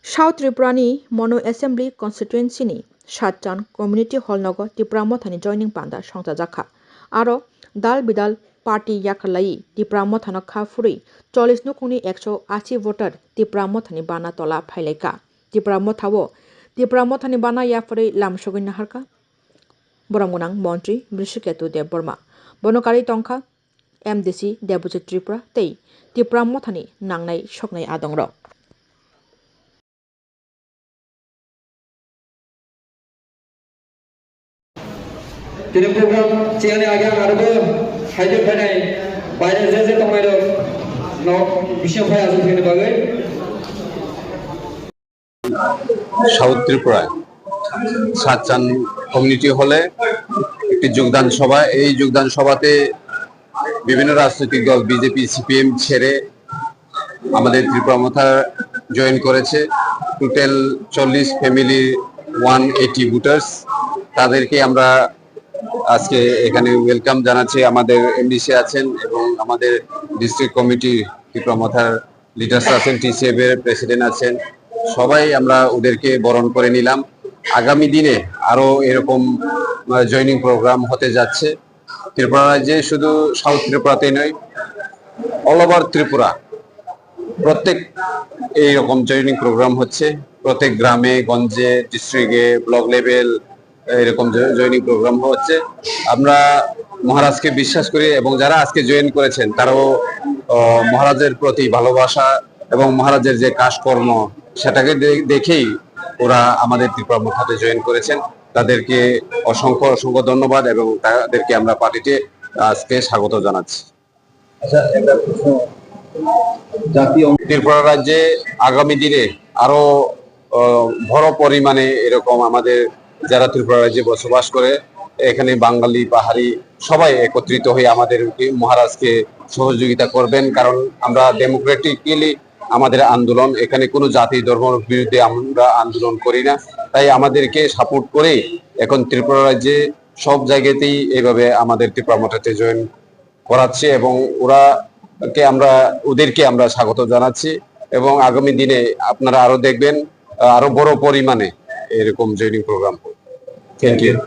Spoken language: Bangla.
साउथ त्रिपुरानि मनो एसेम्बली कन्स्टिट्युएन्सिनि 7 कम्युनिटी हलनगो त्रिपुरा मथानि जयनिं पान्दा संजाजाखा आरो दाल बिदाल पार्टी याखालाई त्रिपुरा मथानो खाफुरी 40 नुखुंनि 180 भोटार त्रिपुरा मथानि बाना तला फाइलाइका त्रिपुरा मथावो त्रिपुरा मथानि बाना याफुरी लामसुगिन नाहारका बरमगोनां मन्त्री बृषिकेतु देव बर्मा बनकारि तंखा एमडीसी डेपुटी त्रिपुरा तै त्रिपुरा मथानि नांनाय सकनाय आदंर Kini program cian yang agak ada hadir pada bayar jasa tomai dok nok bisa bayar asal kini bagai. South ত্রিপুরায় সাতচান কমিউনিটি হলে একটি যোগদান সভা এই যোগদান সভাতে বিভিন্ন রাজনৈতিক দল বিজেপি সিপিএম ছেড়ে আমাদের ত্রিপুরা মথা জয়েন করেছে টোটাল 40 ফ্যামিলি 180 ভোটার্স তাদেরকে আমরা আজকে এখানে ওয়েলকাম জানাচ্ছি আমাদের এমডিসি আছেন এবং আমাদের ডিস্ট্রিক্ট কমিটি ত্রিপুরা মথার লিডার্স আছেন টিসিএফ এর প্রেসিডেন্ট আছেন সবাই আমরা ওদেরকে বরণ করে নিলাম আগামী দিনে আরো এরকম জয়েনিং প্রোগ্রাম হতে যাচ্ছে ত্রিপুরা রাজ্যে শুধু সাউথ ত্রিপুরাতে নয় অল ওভার ত্রিপুরা প্রত্যেক এইরকম জয়েনিং প্রোগ্রাম হচ্ছে প্রত্যেক গ্রামে গঞ্জে ডিস্ট্রিক্টে ব্লক লেভেল এরকম জয়েনিং প্রোগ্রাম হচ্ছে আমরা মহারাজকে বিশ্বাস করি এবং যারা আজকে জয়েন করেছেন তারাও মহারাজের প্রতি ভালোবাসা এবং মহারাজের যে কাজকর্ম সেটাকে দেখেই ওরা আমাদের ত্রিপুরা মথাতে জয়েন করেছেন তাদেরকে অসংখ্য অসংখ্য ধন্যবাদ এবং তাদেরকে আমরা পার্টিতে আজকে স্বাগত জানাচ্ছি ত্রিপুরা রাজ্যে আগামী দিনে আরো বড় পরিমাণে এরকম আমাদের যারা ত্রিপুরা রাজ্যে বসবাস করে এখানে বাঙালি পাহাড়ি সবাই একত্রিত হয়ে আমাদের মহারাজকে সহযোগিতা করবেন কারণ আমরা ডেমোক্রেটিক্যালি আমাদের আন্দোলন এখানে কোনো জাতি ধর্মের বিরুদ্ধে আমরা আন্দোলন করি না তাই আমাদেরকে সাপোর্ট করে এখন ত্রিপুরা রাজ্যে সব জায়গাতেই এইভাবে আমাদের ত্রিপুরা মঠাতে জয়েন করাচ্ছে এবং ওদেরকে আমরা স্বাগত জানাচ্ছি এবং আগামী দিনে আপনারা আরো দেখবেন আরো বড় পরিমাণে এরকম জয়েনিং প্রোগ্রাম থ্যাংক ইউ